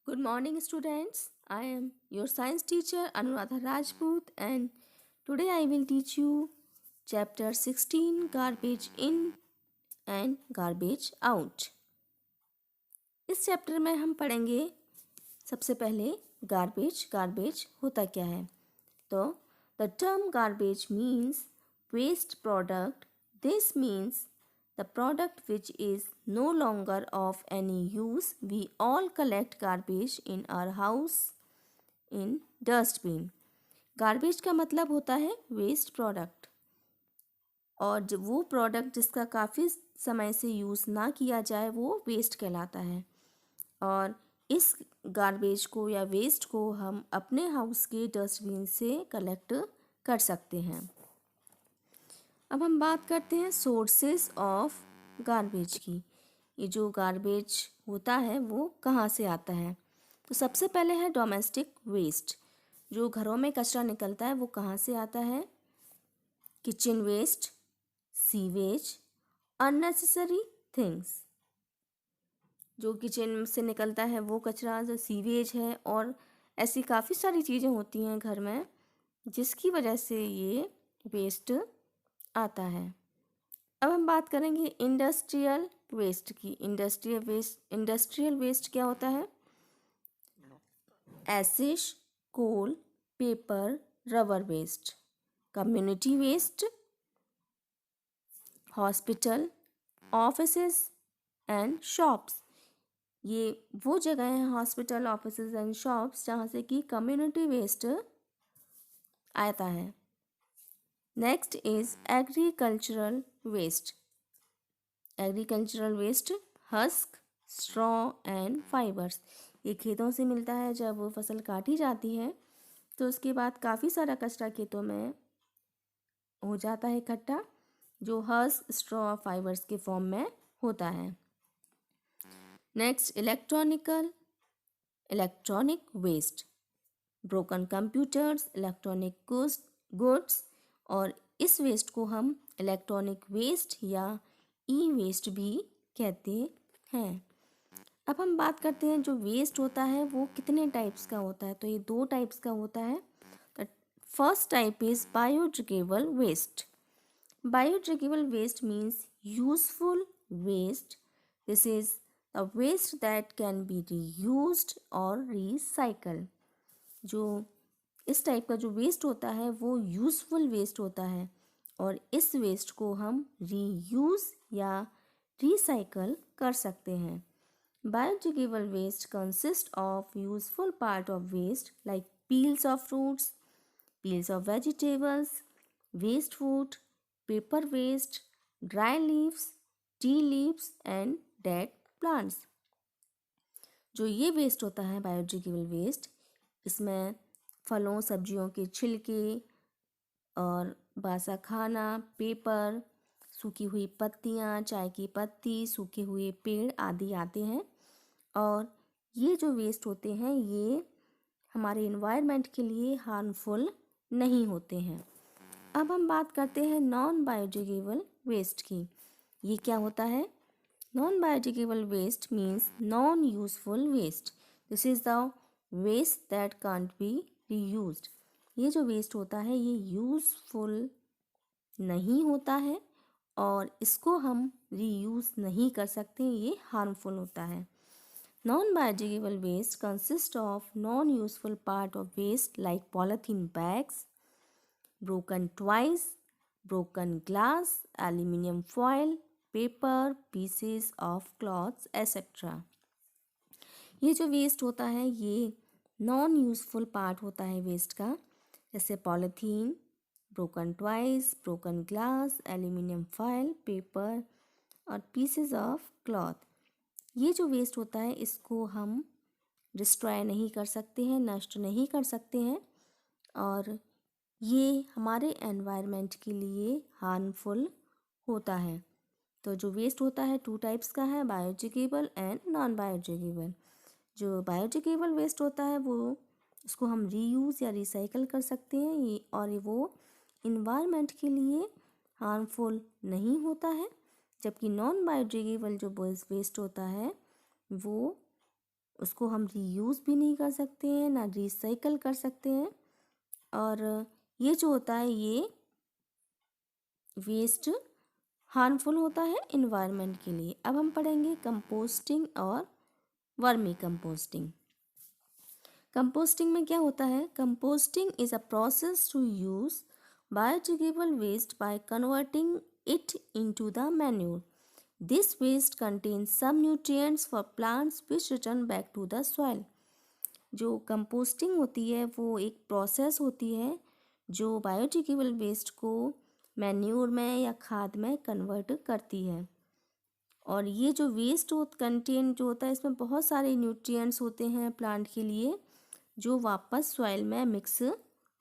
Good morning, students. I am your science teacher Anuradha Rajput, and today I will teach you chapter 16 Garbage In and Garbage Out. इस chapter में हम पढ़ेंगे सबसे पहले garbage होता क्या है। तो the term garbage means waste product. This means the product which is no longer of any use. We all collect garbage in our house in dustbin. Garbage का मतलब होता है वेस्ट प्रोडक्ट, और जब वो प्रोडक्ट जिसका काफ़ी समय से यूज़ ना किया जाए वो वेस्ट कहलाता है। और इस गार्बेज को या वेस्ट को हम अपने हाउस के डस्टबिन से कलेक्ट कर सकते हैं। अब हम बात करते हैं सोर्सेस ऑफ गार्बेज की। ये जो गार्बेज होता है वो कहाँ से आता है। तो सबसे पहले है डोमेस्टिक वेस्ट। जो घरों में कचरा निकलता है वो कहाँ से आता है। Kitchen waste, sewage, unnecessary things. जो किचन से निकलता है वो कचरा, जो सीवेज है, और ऐसी काफ़ी सारी चीज़ें होती हैं घर में जिसकी वजह से ये वेस्ट आता है। अब हम बात करेंगे इंडस्ट्रियल वेस्ट की। इंडस्ट्रियल वेस्ट क्या होता है। Ashes, coal, paper, rubber waste. Community waste, hospital, offices and shops. ये वो जगह हैं, हॉस्पिटल, ऑफिसेज एंड शॉप्स, जहाँ से कि कम्युनिटी वेस्ट आता है। Next is agricultural waste. Agricultural waste husk, straw and fibres. ये खेतों से मिलता है। जब फसल काटी जाती है तो उसके बाद काफ़ी सारा कचरा खेतों में हो जाता है इकट्ठा, जो हस्क, स्ट्रॉ, फाइबर्स के फॉर्म में होता है। Next electronic waste, broken computers, electronic goods, और इस वेस्ट को हम इलेक्ट्रॉनिक वेस्ट या ई वेस्ट भी कहते हैं। अब हम बात करते हैं जो वेस्ट होता है वो कितने टाइप्स का होता है। तो ये 2 टाइप्स का होता है। The first type is biodegradable waste. Biodegradable waste means useful waste. This is the waste that can be reused और रिसाइकल। जो इस टाइप का जो वेस्ट होता है वो यूज़फुल वेस्ट होता है, और इस वेस्ट को हम रीयूज़ या रिसाइकल कर सकते हैं। Biodegradable waste consist of useful part of waste like peels of fruits, peels of vegetables, waste food, paper waste, dry leaves, tea leaves and dead plants. जो ये वेस्ट होता है बायोडिग्रेडेबल वेस्ट, इसमें फलों सब्जियों के छिलके और बासा खाना, पेपर, सूखी हुई पत्तियाँ, चाय की पत्ती, सूखे हुए पेड़ आदि आते हैं। और ये जो वेस्ट होते हैं ये हमारे इन्वायरमेंट के लिए हार्मफुल नहीं होते हैं। अब हम बात करते हैं नॉन बायोडिग्रेडेबल वेस्ट की। ये क्या होता है। Non biodegradable waste means non useful waste. This is the waste that can't be reused. ये जो वेस्ट होता है ये यूज़फुल नहीं होता है और इसको हम रीयूज़ नहीं कर सकते, ये हार्मफुल होता है। Non biodegradable waste consist of non useful part of waste like polythene bags, broken toys, broken glass, aluminium foil, paper, pieces of cloths, etc. ये जो वेस्ट होता है ये नॉन यूजफुल पार्ट होता है वेस्ट का, जैसे polythene, broken toys, broken glass, aluminium foil, paper और पीसेस ऑफ क्लॉथ। ये जो वेस्ट होता है इसको हम डिस्ट्रॉय नहीं कर सकते हैं, नष्ट नहीं कर सकते हैं, और ये हमारे एनवायरनमेंट के लिए हार्मफुल होता है। तो जो वेस्ट होता है 2 टाइप्स का है, बायोडिग्रेडेबल एंड नॉन बायोडिग्रेडेबल। जो बायोडिग्रेडेबल वेस्ट होता है वो उसको हम रीयूज़ या रिसाइकल कर सकते हैं, ये और वो इन्वायरमेंट के लिए हार्मफुल नहीं होता है। जबकि नॉन बायोडिग्रेडेबल जो वेस्ट होता है वो उसको हम रीयूज़ भी नहीं कर सकते हैं, ना रिसाइकल कर सकते हैं। और ये जो होता है ये वेस्ट हार्मफुल होता है इन्वायरमेंट के लिए। अब हम पढ़ेंगे कंपोस्टिंग और वर्मी कंपोस्टिंग। कंपोस्टिंग में क्या होता है? Composting is a process to use biodegradable waste by converting it into the manure. This waste contains some nutrients for plants which return back to the soil. जो composting होती है वो एक process होती है जो बायोडिग्रेडेबल वेस्ट को manure में या खाद में कन्वर्ट करती है। और ये जो वेस्ट कंटेंट जो होता है इसमें बहुत सारे न्यूट्रिएंट्स होते हैं प्लांट के लिए जो वापस सॉइल में मिक्स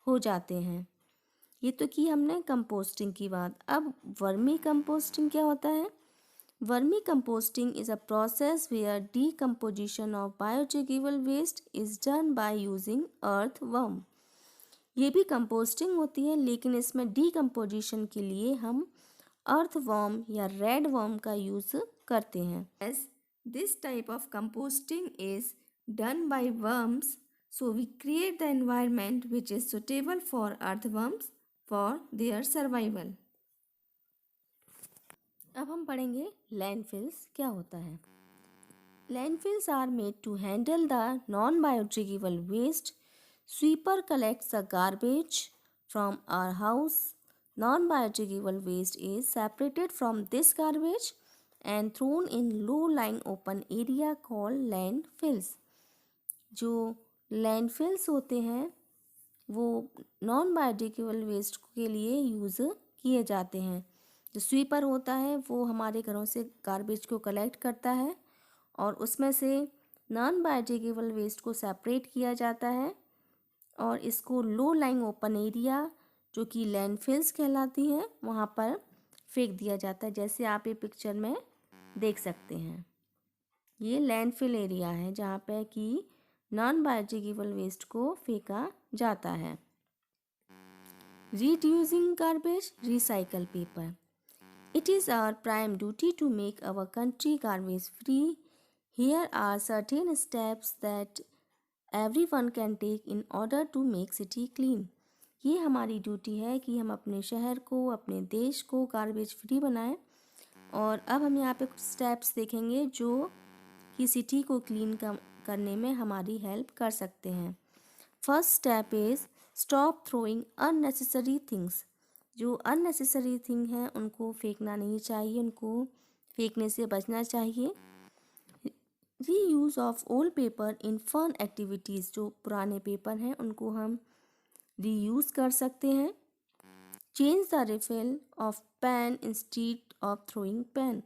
हो जाते हैं। ये तो की हमने कंपोस्टिंग की बात। अब वर्मी कंपोस्टिंग क्या होता है? Vermi composting is a process where decomposition of biodegradable waste is done by using earthworm. ये भी कंपोस्टिंग होती है लेकिन इसमें डीकम्पोजिशन के लिए हम अर्थ वर्म या रेड वर्म का यूज़ करते हैं। As this type of composting is done by worms, so we create the environment which is suitable for earthworms for their survival. अब हम पढ़ेंगे लैंडफिल्स क्या होता है। Landfills are made to handle the non biodegradable waste. Sweeper collects the garbage from our house. Non-biodegradable waste is separated from this garbage and thrown in low-lying open area called landfills. जो landfills होते हैं वो non biodegradable waste के लिए use किए जाते हैं। जो स्वीपर होता है वो हमारे घरों से गार्बेज को कलेक्ट करता है और उसमें से नॉन बायोडिग्रेडेबल वेस्ट को सेपरेट किया जाता है और इसको लो लाइंग ओपन एरिया जो कि लैंडफिल्स कहलाती हैं वहाँ पर फेंक दिया जाता है। जैसे आप ये पिक्चर में देख सकते हैं ये लैंडफिल एरिया है जहाँ पे कि नॉन बायोडिग्रेडेबल वेस्ट को फेंका जाता है। Reducing garbage, recycle paper. It is our prime duty to make our country garbage free. Here are certain steps that everyone can take in order to make city clean। ये हमारी duty है कि हम अपने शहर को अपने देश को गार्बेज फ्री बनाएं। और अब हम यहाँ पे कुछ स्टेप्स देखेंगे जो कि सिटी को क्लीन करने में हमारी हेल्प कर सकते हैं। First step is stop throwing unnecessary things. जो अननेसेसरी थिंग हैं उनको फेंकना नहीं चाहिए, उनको फेंकने से बचना चाहिए। Reuse of old paper in fun activities. जो पुराने पेपर हैं उनको हम रीयूज़ कर सकते हैं। Change the refill of pen instead of throwing pen.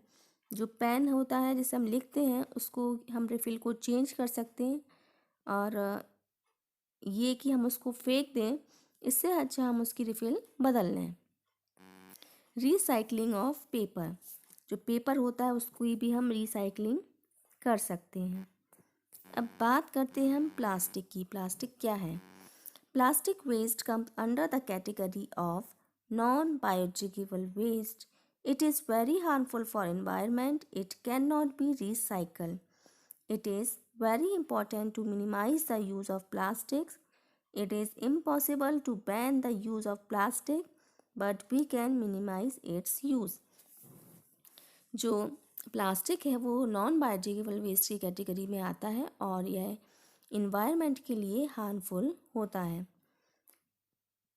जो पेन होता है जिसे हम लिखते हैं उसको हम रिफिल को चेंज कर सकते हैं और ये कि हम उसको फेंक दें इससे अच्छा हम उसकी रिफिल बदल लें। Recycling of paper. जो पेपर होता है उसको भी हम रिसाइकलिंग कर सकते हैं। अब बात करते हैं हम प्लास्टिक की। प्लास्टिक क्या है? Plastic waste comes under the category of non biodegradable waste. It is very harmful for environment. It can not be recycle. It is very important to minimize the use of plastics. It is impossible to ban the use of plastic, but we can minimize its use. जो plastic है वो non biodegradable waste की category में आता है और यह environment के लिए हार्मफुल होता है।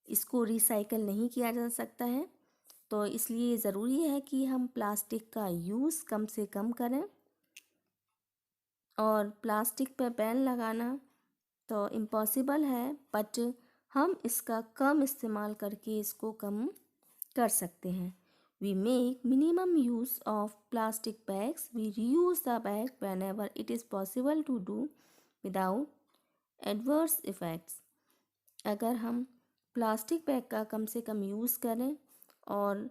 इसको रिसाइकल नहीं किया जा सकता है तो इसलिए ज़रूरी है कि हम प्लास्टिक का यूज़ कम से कम करें। और प्लास्टिक पे बैन लगाना तो इम्पॉसिबल है बट हम इसका कम इस्तेमाल करके इसको कम कर सकते हैं। We make minimum use of plastic bags. We reuse the bag whenever it is possible to do without adverse effects. अगर हम प्लास्टिक बैग का कम से कम यूज़ करें और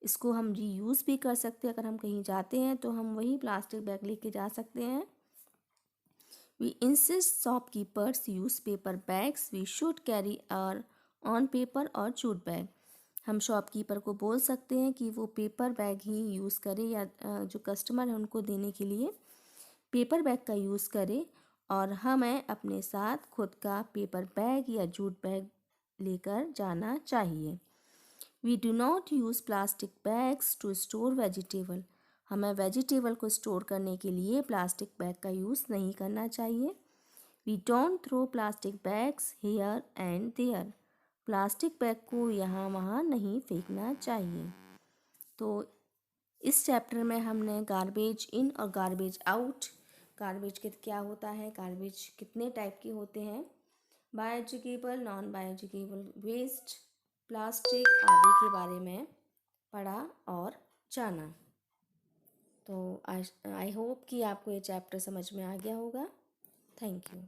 इसको हम रीयूज़ भी कर सकते हैं। अगर हम कहीं जाते हैं तो हम वही प्लास्टिक बैग लेके जा सकते हैं। We insist shopkeepers use paper bags. We should carry our own paper or jute bag। हम शॉपकीपर को बोल सकते हैं कि वो पेपर बैग ही यूज़ करे या जो कस्टमर है उनको देने के लिए पेपर बैग का यूज़ करे और हमें अपने साथ खुद का पेपर बैग या जूट बैग लेकर जाना चाहिए। We do not use plastic bags to store vegetable. हमें वेजिटेबल को स्टोर करने के लिए प्लास्टिक बैग का यूज़ नहीं करना चाहिए। We don't throw plastic bags here and there. Plastic bag को यहाँ वहाँ नहीं फेंकना चाहिए। तो इस चैप्टर में हमने गार्बेज इन और गार्बेज आउट, गार्बेज के क्या होता है, गार्बेज कितने टाइप के होते हैं, biodegradable, non biodegradable waste, plastic आदि के बारे में पढ़ा और जाना। तो आई होप कि आपको ये चैप्टर समझ में आ गया होगा। Thank you.